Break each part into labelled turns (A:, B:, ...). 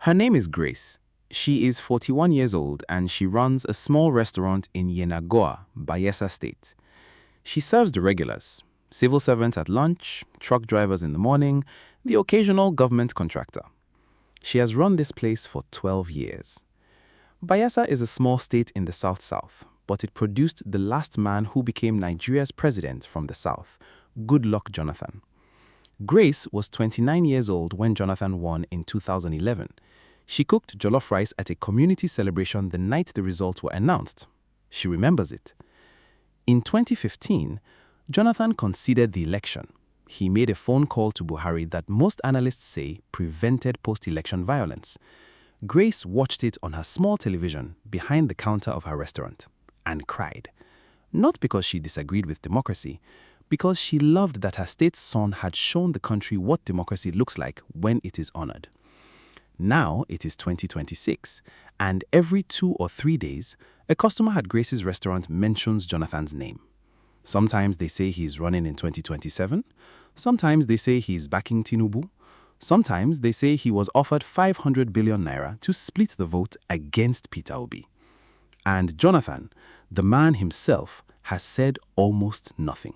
A: Her name is Grace. She is 41 years old and she runs a small restaurant in Yenagoa, Bayelsa State. She serves the regulars, civil servants at lunch, truck drivers in the morning, the occasional government contractor. She has run this place for 12 years. Bayelsa is a small state in the South-South, but it produced the last man who became Nigeria's president from the South, Goodluck Jonathan. Grace was 29 years old when Jonathan won in 2011. She cooked jollof rice at a community celebration the night the results were announced. She remembers it. In 2015, Jonathan conceded the election. He made a phone call to Buhari that most analysts say prevented post-election violence. Grace watched it on her small television behind the counter of her restaurant and cried. Not because she disagreed with democracy, because she loved that her state's son had shown the country what democracy looks like when it is honored. Now it is 2026, and every 2 or 3 days, a customer at Grace's restaurant mentions Jonathan's name. Sometimes they say he is running in 2027. Sometimes they say he is backing Tinubu. Sometimes they say he was offered 500 billion naira to split the vote against Peter Obi. And Jonathan, the man himself, has said almost nothing.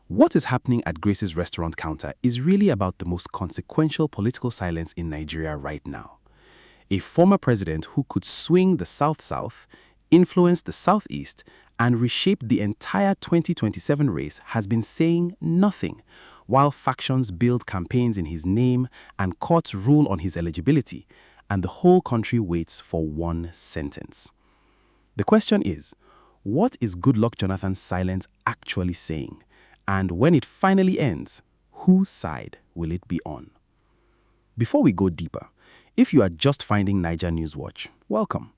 A: What is happening at Grace's restaurant counter is really about the most consequential political silence in Nigeria right now. A former president who could swing the South-South, influence the Southeast, and reshape the entire 2027 race has been saying nothing, while factions build campaigns in his name and courts rule on his eligibility, and the whole country waits for one sentence. The question is, what is Goodluck Jonathan's silence actually saying? And when it finally ends, whose side will it be on? Before we go deeper, if you are just finding NaijaNewsWatch, welcome.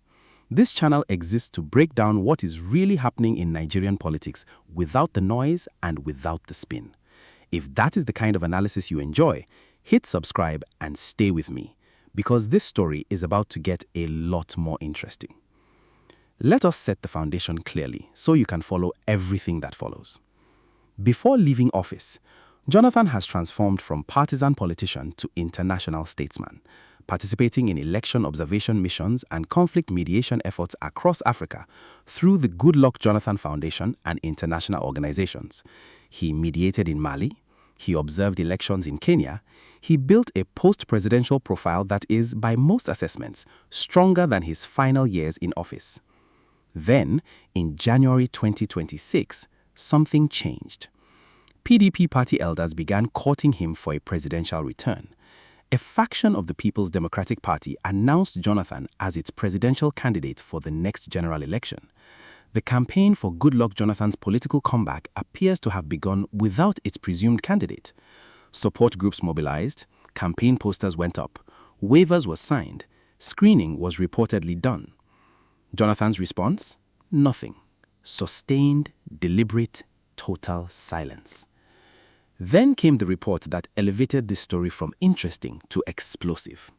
A: This channel exists to break down what is really happening in Nigerian politics without the noise and without the spin. If that is the kind of analysis you enjoy, hit subscribe and stay with me, because this story is about to get a lot more interesting. Let us set the foundation clearly so you can follow everything that follows. Before leaving office, Jonathan has transformed from partisan politician to international statesman, participating in election observation missions and conflict mediation efforts across Africa through the Goodluck Jonathan Foundation and international organizations. He mediated in Mali, he observed elections in Kenya, he built a post-presidential profile that is, by most assessments, stronger than his final years in office. Then, in January 2026, something changed. PDP party elders began courting him for a presidential return. A faction of the People's Democratic Party announced Jonathan as its presidential candidate for the next general election. The campaign for Goodluck Jonathan's political comeback appears to have begun without its presumed candidate. Support groups mobilized, campaign posters went up, waivers were signed, screening was reportedly done. Jonathan's response? Nothing. Sustained, deliberate, total silence. Then came the report that elevated this story from interesting to explosive.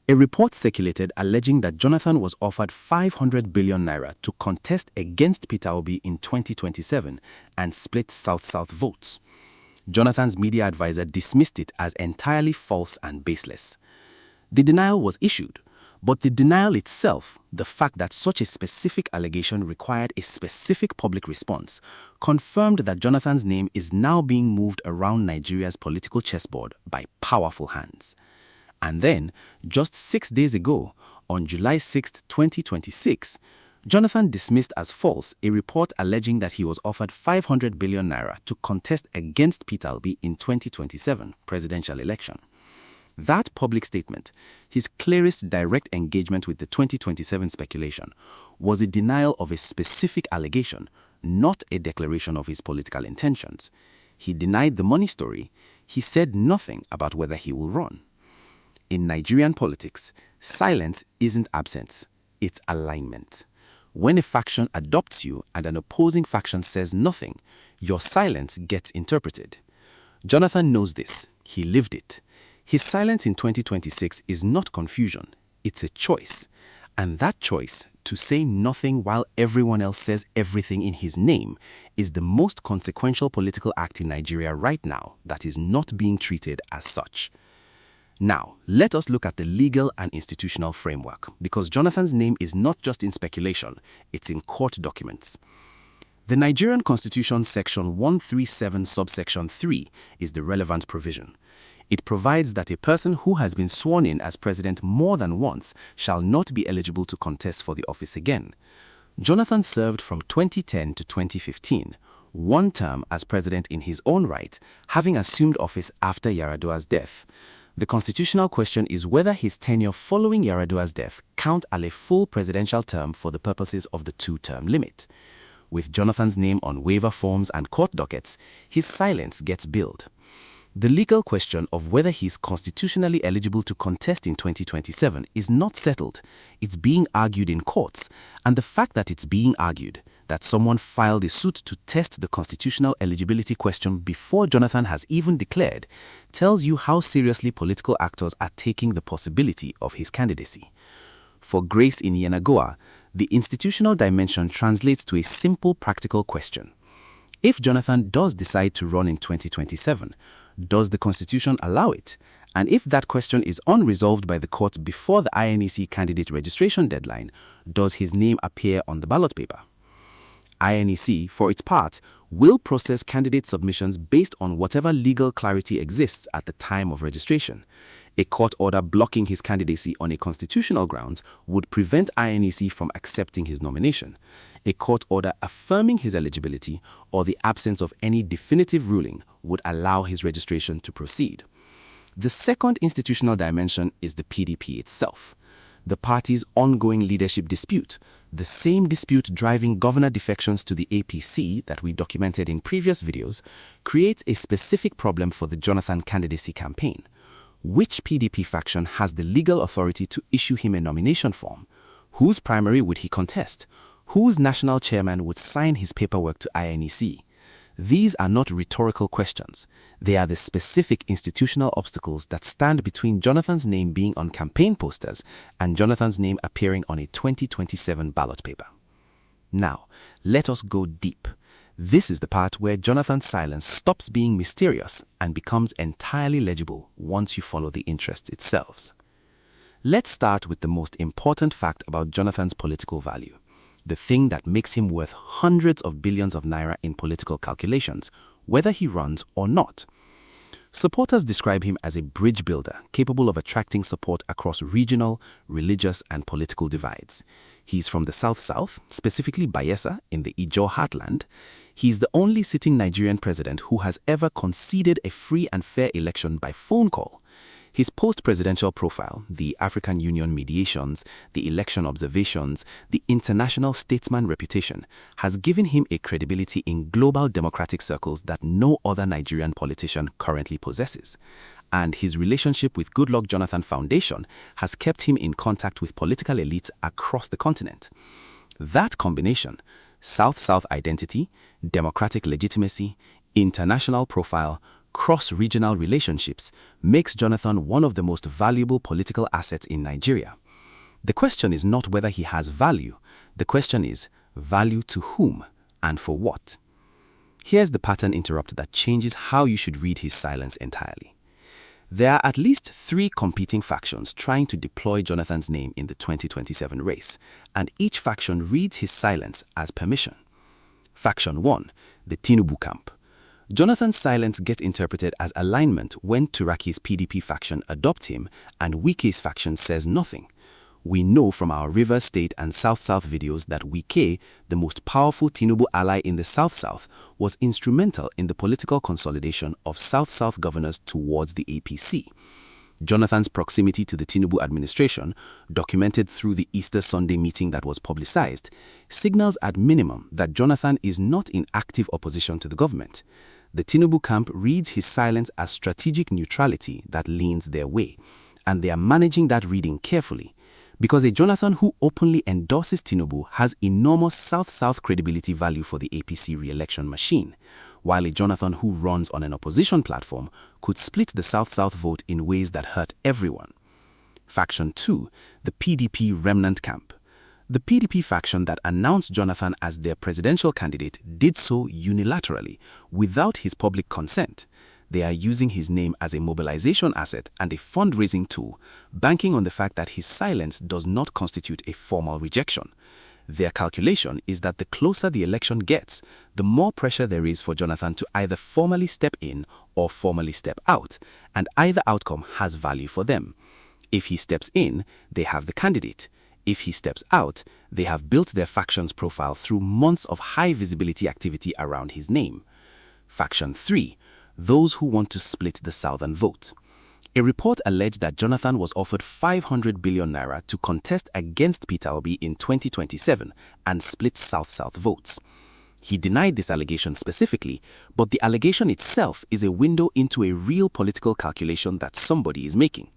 A: A report circulated alleging that Jonathan was offered 500 billion naira to contest against Peter Obi in 2027 and split South-South votes. Jonathan's media advisor dismissed it as entirely false and baseless. The denial was issued, but the denial itself, the fact that such a specific allegation required a specific public response, confirmed that Jonathan's name is now being moved around Nigeria's political chessboard by powerful hands. And then, just 6 days ago, on July 6, 2026, Jonathan dismissed as false a report alleging that he was offered 500 billion naira to contest against Peter Obi in 2027 presidential election. That public statement, his clearest direct engagement with the 2027 speculation, was a denial of a specific allegation, not a declaration of his political intentions. He denied the money story. He said nothing about whether he will run. In Nigerian politics, silence isn't absence, it's alignment. When a faction adopts you and an opposing faction says nothing, your silence gets interpreted. Jonathan knows this. He lived it. His silence in 2026 is not confusion, it's a choice. And that choice, to say nothing while everyone else says everything in his name, is the most consequential political act in Nigeria right now that is not being treated as such. Now, let us look at the legal and institutional framework, because Jonathan's name is not just in speculation, it's in court documents. The Nigerian Constitution Section 137 subsection 3 is the relevant provision. It provides that a person who has been sworn in as president more than once shall not be eligible to contest for the office again. Jonathan served from 2010 to 2015, one term as president in his own right, having assumed office after Yar'Adua's death. The constitutional question is whether his tenure following Yar'Adua's death count as a full presidential term for the purposes of the two-term limit. With Jonathan's name on waiver forms and court dockets, his silence gets billed. The legal question of whether he is constitutionally eligible to contest in 2027 is not settled. It's being argued in courts, and the fact that it's being argued, that someone filed a suit to test the constitutional eligibility question before Jonathan has even declared, tells you how seriously political actors are taking the possibility of his candidacy. For Grace in Yenagoa, the institutional dimension translates to a simple practical question. If Jonathan does decide to run in 2027, does the Constitution allow it? And if that question is unresolved by the court before the INEC candidate registration deadline, does his name appear on the ballot paper? INEC, for its part, will process candidate submissions based on whatever legal clarity exists at the time of registration. A court order blocking his candidacy on a constitutional grounds would prevent INEC from accepting his nomination. A court order affirming his eligibility or the absence of any definitive ruling would allow his registration to proceed. The second institutional dimension is the PDP itself. The party's ongoing leadership dispute, the same dispute driving governor defections to the APC that we documented in previous videos, creates a specific problem for the Jonathan candidacy campaign. Which PDP faction has the legal authority to issue him a nomination form? Whose primary would he contest? Whose national chairman would sign his paperwork to INEC? These are not rhetorical questions. They are the specific institutional obstacles that stand between Jonathan's name being on campaign posters and Jonathan's name appearing on a 2027 ballot paper. Now, let us go deep. This is the part where Jonathan's silence stops being mysterious and becomes entirely legible once you follow the interest itself. Let's start with the most important fact about Jonathan's political value, the thing that makes him worth hundreds of billions of naira in political calculations, whether he runs or not. Supporters describe him as a bridge builder capable of attracting support across regional, religious, and political divides. He's from the South-South, specifically Bayelsa in the Ijaw heartland. He's the only sitting Nigerian president who has ever conceded a free and fair election by phone call. His post-presidential profile, the African Union mediations, the election observations, the international statesman reputation, has given him a credibility in global democratic circles that no other Nigerian politician currently possesses. And his relationship with Goodluck Jonathan Foundation has kept him in contact with political elites across the continent. That combination, South-South identity, democratic legitimacy, international profile, cross-regional relationships, makes Jonathan one of the most valuable political assets in Nigeria. The question is not whether he has value. The question is, value to whom and for what? Here's the pattern interrupt that changes how you should read his silence entirely. There are at least 3 competing factions trying to deploy Jonathan's name in the 2027 race, and each faction reads his silence as permission. Faction 1, the Tinubu camp. Jonathan's silence gets interpreted as alignment when Turaki's PDP faction adopts him and Wike's faction says nothing. We know from our Rivers State and South-South videos that Wike, the most powerful Tinubu ally in the South-South, was instrumental in the political consolidation of South-South governors towards the APC. Jonathan's proximity to the Tinubu administration, documented through the Easter Sunday meeting that was publicized, signals at minimum that Jonathan is not in active opposition to the government. The Tinubu camp reads his silence as strategic neutrality that leans their way, and they are managing that reading carefully, because a Jonathan who openly endorses Tinubu has enormous South-South credibility value for the APC re-election machine, while a Jonathan who runs on an opposition platform could split the South-South vote in ways that hurt everyone. Faction 2, the PDP remnant camp. The PDP faction that announced Jonathan as their presidential candidate did so unilaterally, without his public consent. They are using his name as a mobilization asset and a fundraising tool, banking on the fact that his silence does not constitute a formal rejection. Their calculation is that the closer the election gets, the more pressure there is for Jonathan to either formally step in or formally step out, and either outcome has value for them. If he steps in, they have the candidate. If he steps out, they have built their faction's profile through months of high visibility activity around his name. Faction 3. Those who want to split the southern vote. A report alleged that Jonathan was offered 500 billion naira to contest against Peter Obi in 2027 and split South-South votes. He denied this allegation specifically, but the allegation itself is a window into a real political calculation that somebody is making.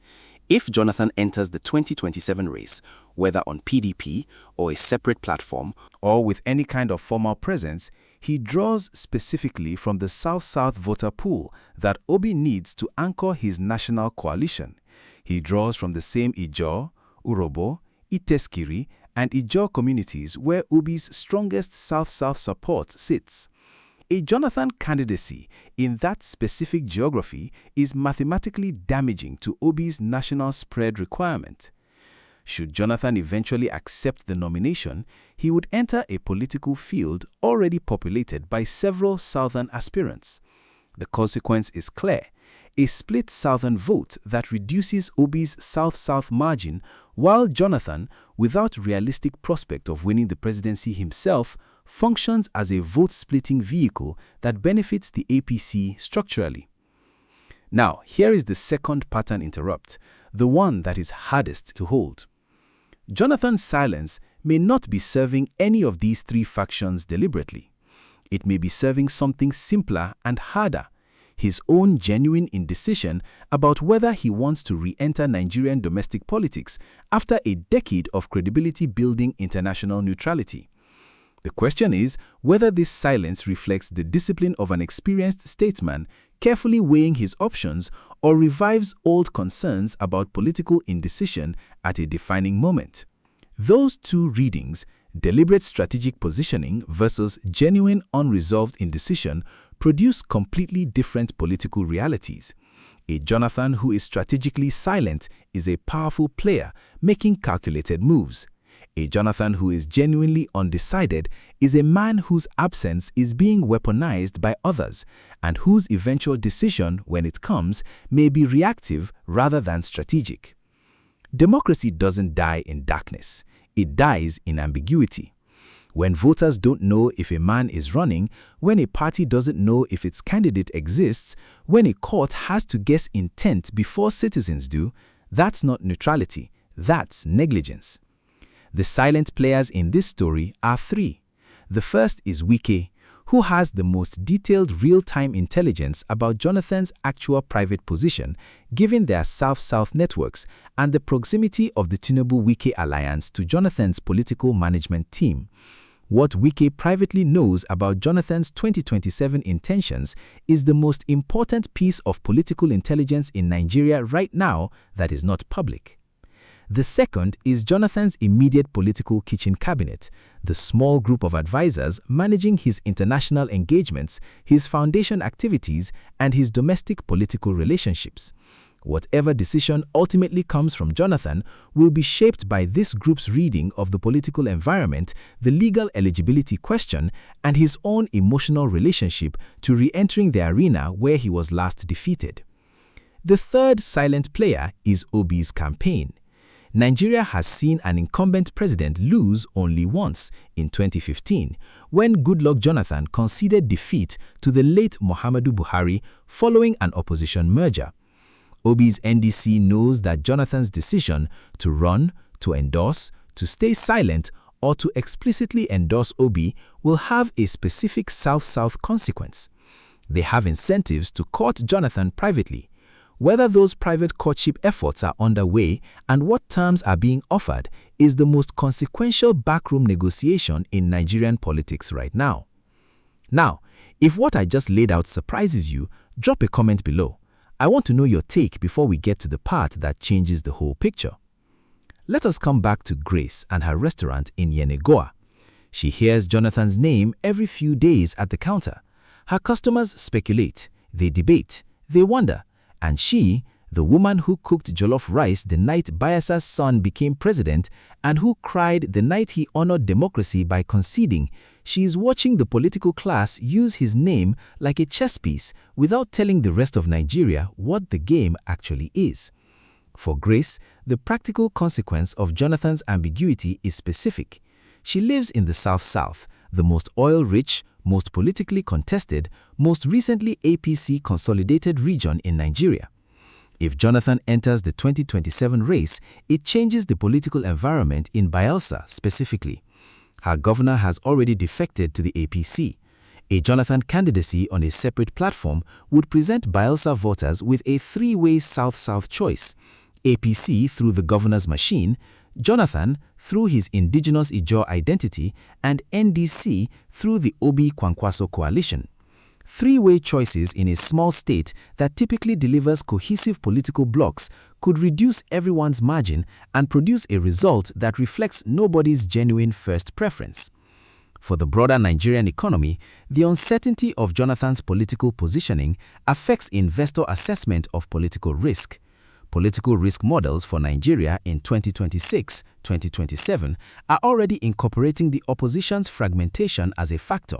A: If Jonathan enters the 2027 race, whether on PDP or a separate platform,
B: or with any kind of formal presence, he draws specifically from the South-South voter pool that Obi needs to anchor his national coalition. He draws from the same Ijaw, Urobo, Iteskiri, and Ijaw communities where Obi's strongest South-South support sits. A Jonathan candidacy in that specific geography is mathematically damaging to Obi's national spread requirement. Should Jonathan eventually accept the nomination, he would enter a political field already populated by several southern aspirants. The consequence is clear: a split southern vote that reduces Obi's South-South margin, while Jonathan, without realistic prospect of winning the presidency himself, functions as a vote-splitting vehicle that benefits the APC structurally. Now, here is the second pattern interrupt, the one that is hardest to hold. Jonathan's silence may not be serving any of these three factions deliberately. It may be serving something simpler and harder: his own genuine indecision about whether he wants to re-enter Nigerian domestic politics after a decade of credibility-building international neutrality. The question is whether this silence reflects the discipline of an experienced statesman carefully weighing his options, or revives old concerns about political indecision at a defining moment. Those two readings, deliberate strategic positioning versus genuine unresolved indecision, produce completely different political realities. A Jonathan who is strategically silent is a powerful player making calculated moves. A Jonathan who is genuinely undecided is a man whose absence is being weaponized by others, and whose eventual decision, when it comes, may be reactive rather than strategic. Democracy doesn't die in darkness. It dies in ambiguity. When voters don't know if a man is running, when a party doesn't know if its candidate exists, when a court has to guess intent before citizens do, that's not neutrality, that's negligence. The silent players in this story are three. The first is Wike, who has the most detailed real-time intelligence about Jonathan's actual private position, given their South-South networks and the proximity of the Tinubu-Wike alliance to Jonathan's political management team. What Wike privately knows about Jonathan's 2027 intentions is the most important piece of political intelligence in Nigeria right now that is not public. The second is Jonathan's immediate political kitchen cabinet, the small group of advisors managing his international engagements, his foundation activities, and his domestic political relationships. Whatever decision ultimately comes from Jonathan will be shaped by this group's reading of the political environment, the legal eligibility question, and his own emotional relationship to re-entering the arena where he was last defeated. The third silent player is Obi's campaign. Nigeria has seen an incumbent president lose only once, in 2015, when Goodluck Jonathan conceded defeat to the late Muhammadu Buhari following an opposition merger. Obi's NDC knows that Jonathan's decision to run, to endorse, to stay silent, or to explicitly endorse Obi will have a specific South-South consequence. They have incentives to court Jonathan privately. Whether those private courtship efforts are underway and what terms are being offered is the most consequential backroom negotiation in Nigerian politics right now. Now, if what I just laid out surprises you, drop a comment below. I want to know your take before we get to the part that changes the whole picture. Let us come back to Grace and her restaurant in Yenagoa. She hears Jonathan's name every few days at the counter. Her customers speculate, they debate, They wonder, and she, the woman who cooked jollof rice the night Bayasa's son became president and who cried the night he honored democracy by conceding, she is watching the political class use his name like a chess piece without telling the rest of Nigeria what the game actually is. For Grace, the practical consequence of Jonathan's ambiguity is specific. She lives in the South-South, the most oil-rich, most politically contested, most recently APC consolidated region in Nigeria. If Jonathan enters the 2027 race, it changes the political environment in Bayelsa specifically. Her governor has already defected to the APC. A Jonathan candidacy on a separate platform would present Bayelsa voters with a three-way South-South choice: APC through the governor's machine, Jonathan through his indigenous Ijaw identity, and NDC through the Obi-Kwankwaso coalition. Three-way choices in a small state that typically delivers cohesive political blocks could reduce everyone's margin and produce a result that reflects nobody's genuine first preference. For the broader Nigerian economy, the uncertainty of Jonathan's political positioning affects investor assessment of political risk. Political risk models for Nigeria in 2026-2027 are already incorporating the opposition's fragmentation as a factor.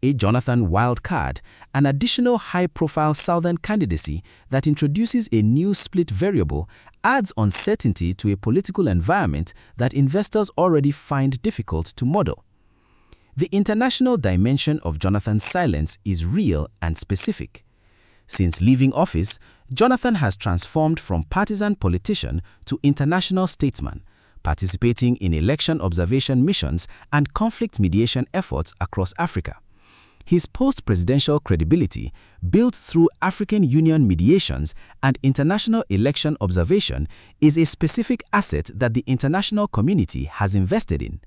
B: A Jonathan wildcard, an additional high-profile southern candidacy that introduces a new split variable, adds uncertainty to a political environment that investors already find difficult to model. The international dimension of Jonathan's silence is real and specific. Since leaving office, Jonathan has transformed from partisan politician to international statesman, participating in election observation missions and conflict mediation efforts across Africa. His post-presidential credibility, built through African Union mediations and international election observation, is a specific asset that the international community has invested in.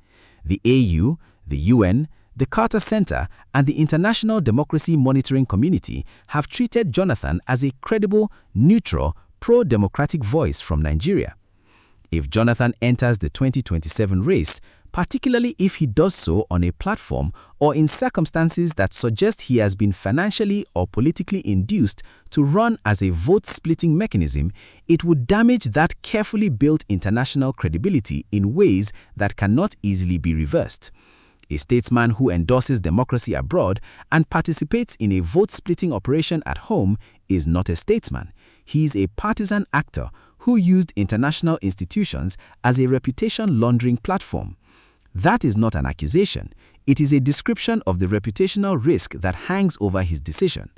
B: The AU, the UN, the Carter Center, and the International Democracy Monitoring Community have treated Jonathan as a credible, neutral, pro-democratic voice from Nigeria. If Jonathan enters the 2027 race, particularly if he does so on a platform or in circumstances that suggest he has been financially or politically induced to run as a vote-splitting mechanism, it would damage that carefully built international credibility in ways that cannot easily be reversed. A statesman who endorses democracy abroad and participates in a vote-splitting operation at home is not a statesman. He is a partisan actor who used international institutions as a reputation laundering platform. That is not an accusation. It is a description of the reputational risk that hangs over his decision.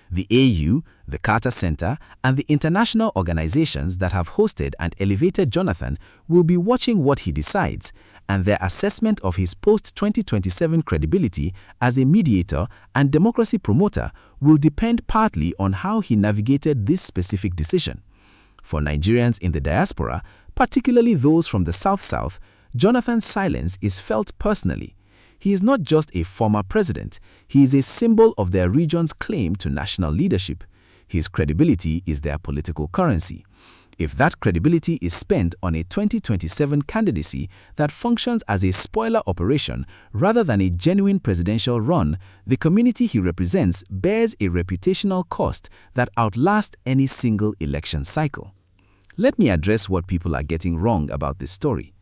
B: The AU, the Carter Center, and the international organizations that have hosted and elevated Jonathan will be watching what he decides, and their assessment of his post-2027 credibility as a mediator and democracy promoter will depend partly on how he navigated this specific decision. For Nigerians in the diaspora, particularly those from the South-South, Jonathan's silence is felt personally. He is not just a former president, he is a symbol of their region's claim to national leadership. His credibility is their political currency. If that credibility is spent on a 2027 candidacy that functions as a spoiler operation rather than a genuine presidential run, the community he represents bears a reputational cost that outlasts any single election cycle. Let me address what people are getting wrong about this story.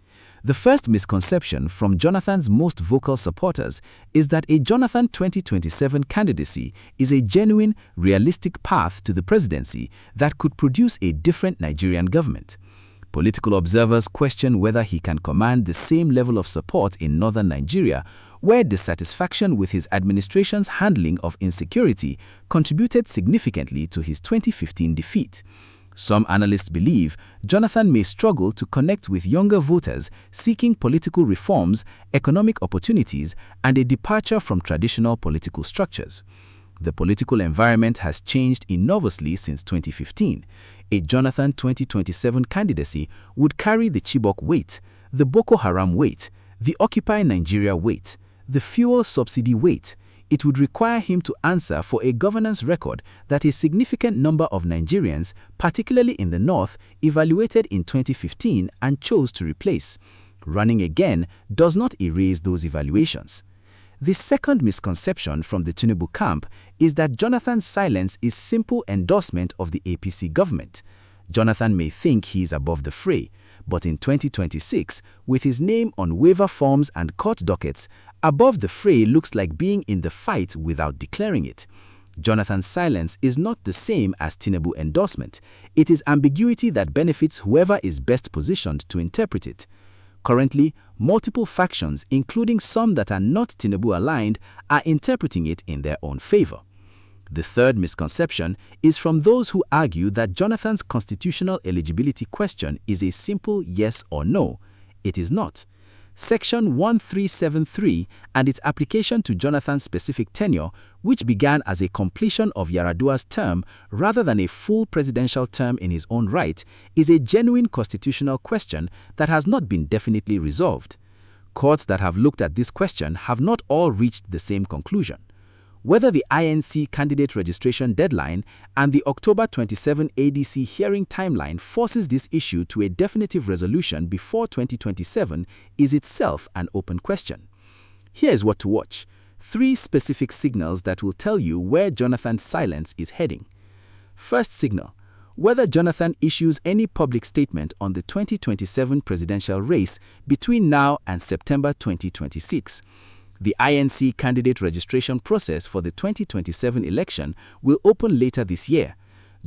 B: The first misconception from Jonathan's most vocal supporters is that a Jonathan 2027 candidacy is a genuine, realistic path to the presidency that could produce a different Nigerian government. Political observers question whether he can command the same level of support in northern Nigeria, where dissatisfaction with his administration's handling of insecurity contributed significantly to his 2015 defeat. Some analysts believe Jonathan may struggle to connect with younger voters seeking political reforms, economic opportunities, and a departure from traditional political structures. The political environment has changed enormously since 2015. A Jonathan 2027 candidacy would carry the Chibok weight, the Boko Haram weight, the Occupy Nigeria weight, the fuel subsidy weight. It would require him to answer for a governance record that a significant number of Nigerians, particularly in the north, evaluated in 2015 and chose to replace. Running again does not erase those evaluations. The second misconception from the Tinubu camp is that Jonathan's silence is simple endorsement of the APC government. Jonathan may think he is above the fray, but in 2026, with his name on waiver forms and court dockets, above the fray looks like being in the fight without declaring it. Jonathan's silence is not the same as Tinubu endorsement. It is ambiguity that benefits whoever is best positioned to interpret it. Currently, multiple factions, including some that are not Tinubu aligned, are interpreting it in their own favor. The third misconception is from those who argue that Jonathan's constitutional eligibility question is a simple yes or no. It is not. Section 1373 and its application to Jonathan's specific tenure, which began as a completion of Yar'Adua's term rather than a full presidential term in his own right, is a genuine constitutional question that has not been definitely resolved. Courts that have looked at this question have not all reached the same conclusion. Whether the INC candidate registration deadline and the October 27 ADC hearing timeline forces this issue to a definitive resolution before 2027 is itself an open question. Here is what to watch: 3 specific signals that will tell you where Jonathan's silence is heading. First signal: whether Jonathan issues any public statement on the 2027 presidential race between now and September 2026. The INC candidate registration process for the 2027 election will open later this year.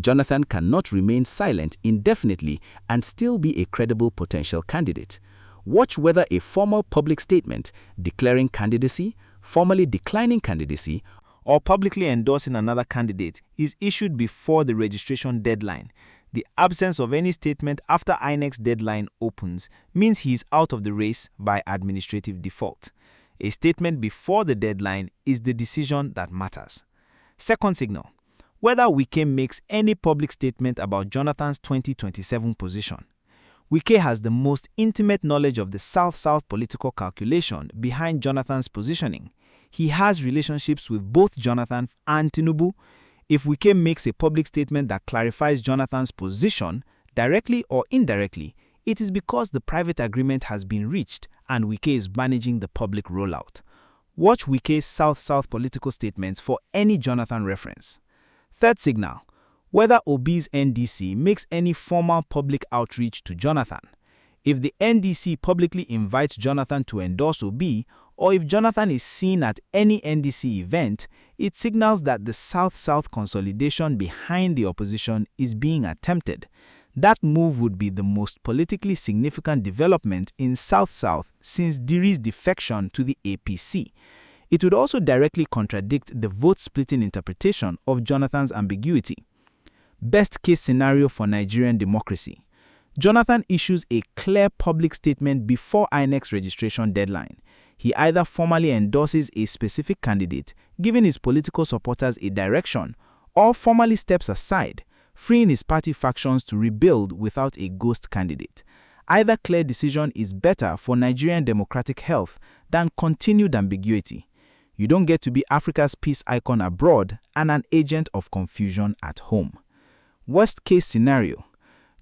B: Jonathan cannot remain silent indefinitely and still be a credible potential candidate. Watch whether a formal public statement declaring candidacy, formally declining candidacy,
A: or publicly endorsing another candidate is issued before the registration deadline. The absence of any statement after INEC's deadline opens means he is out of the race by administrative default. A statement before the deadline is the decision that matters. Second signal: whether Wike makes any public statement about Jonathan's 2027 position. Wike has the most intimate knowledge of the South-South political calculation behind Jonathan's positioning. He has relationships with both Jonathan and Tinubu. If Wike makes a public statement that clarifies Jonathan's position, directly or indirectly, it is because the private agreement has been reached and Wike is managing the public rollout. Watch Wike's South-South political statements for any Jonathan reference. Third signal: whether Obi's NDC makes any formal public outreach to Jonathan. If the NDC publicly invites Jonathan to endorse Obi, or if Jonathan is seen at any NDC event, it signals that the South-South consolidation behind the opposition is being attempted. That move would be the most politically significant development in South-South since Diri's defection to the APC. It would also directly contradict the vote-splitting interpretation of Jonathan's ambiguity. Best-case scenario for Nigerian democracy: Jonathan issues a clear public statement before INEC's registration deadline. He either formally endorses a specific candidate, giving his political supporters a direction, or formally steps aside, freeing his party factions to rebuild without a ghost candidate. Either clear decision is better for Nigerian democratic health than continued ambiguity. You don't get to be Africa's peace icon abroad and an agent of confusion at home. Worst case scenario: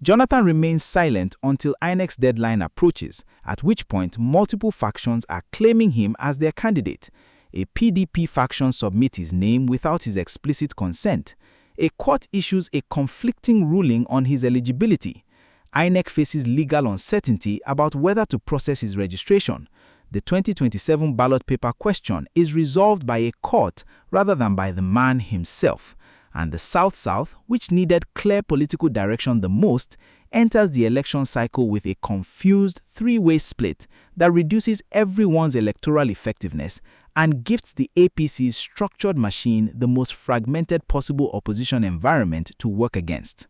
A: Jonathan remains silent until INEC's deadline approaches, at which point multiple factions are claiming him as their candidate. A PDP faction submits his name without his explicit consent. A court issues a conflicting ruling on his eligibility. INEC faces legal uncertainty about whether to process his registration. The 2027 ballot paper question is resolved by a court rather than by the man himself. And the South-South, which needed clear political direction the most, enters the election cycle with a confused 3-way split that reduces everyone's electoral effectiveness and gifts the APC's structured machine the most fragmented possible opposition environment to work against.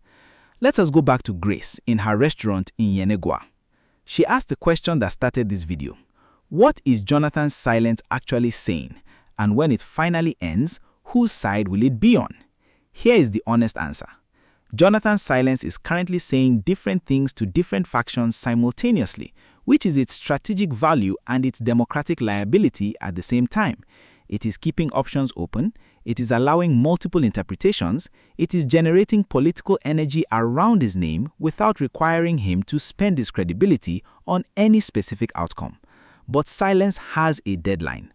A: Let us go back to Grace in her restaurant in Yenagoa. She asked the question that started this video: what is Jonathan's silence actually saying? And when it finally ends, whose side will it be on? Here is the honest answer. Jonathan's silence is currently saying different things to different factions simultaneously, which is its strategic value and its democratic liability at the same time. It is keeping options open, it is allowing multiple interpretations, it is generating political energy around his name without requiring him to spend his credibility on any specific outcome. But silence has a deadline.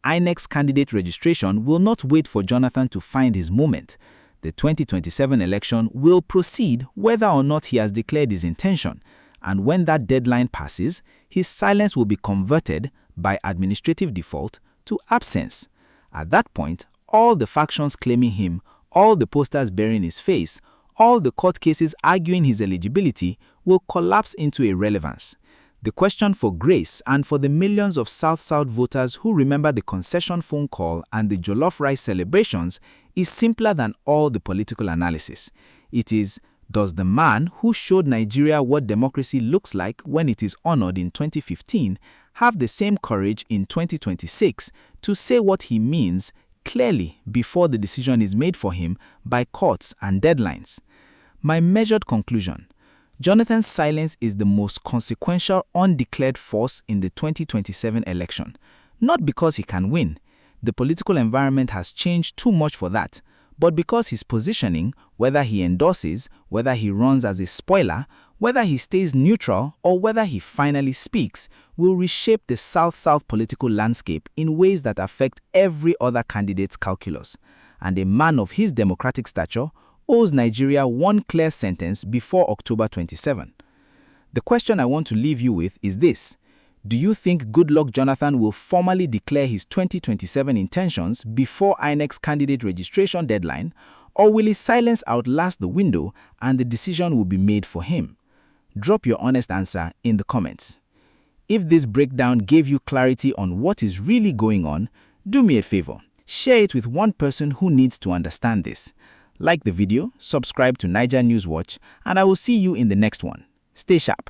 C: INEC's candidate registration will not wait for Jonathan to find his moment. The 2027 election will proceed whether or not he has declared his intention, and when that deadline passes, his silence will be converted by administrative default to absence. At that point, all the factions claiming him, all the posters bearing his face, all the court cases arguing his eligibility will collapse into irrelevance. The question for Grace and for the millions of South-South voters who remember the concession phone call and the jollof rice celebrations is simpler than all the political analysis. It is, does the man who showed Nigeria what democracy looks like when it is honored in 2015 have the same courage in 2026 to say what he means clearly before the decision is made for him by courts and deadlines? My measured conclusion: Jonathan's silence is the most consequential undeclared force in the 2027 election. Not because he can win. The political environment has changed too much for that. But because his positioning, whether he endorses, whether he runs as a spoiler, whether he stays neutral, or whether he finally speaks, will reshape the South-South political landscape in ways that affect every other candidate's calculus. And a man of his democratic stature owes Nigeria one clear sentence before October 27. The question I want to leave you with is this: do you think Goodluck Jonathan will formally declare his 2027 intentions before INEC's candidate registration deadline, or will his silence outlast the window and the decision will be made for him? Drop your honest answer in the comments. If this breakdown gave you clarity on what is really going on, do me a favor, share it with one person who needs to understand this. Like the video, subscribe to NaijaNewsWatch, and I will see you in the next one. Stay sharp.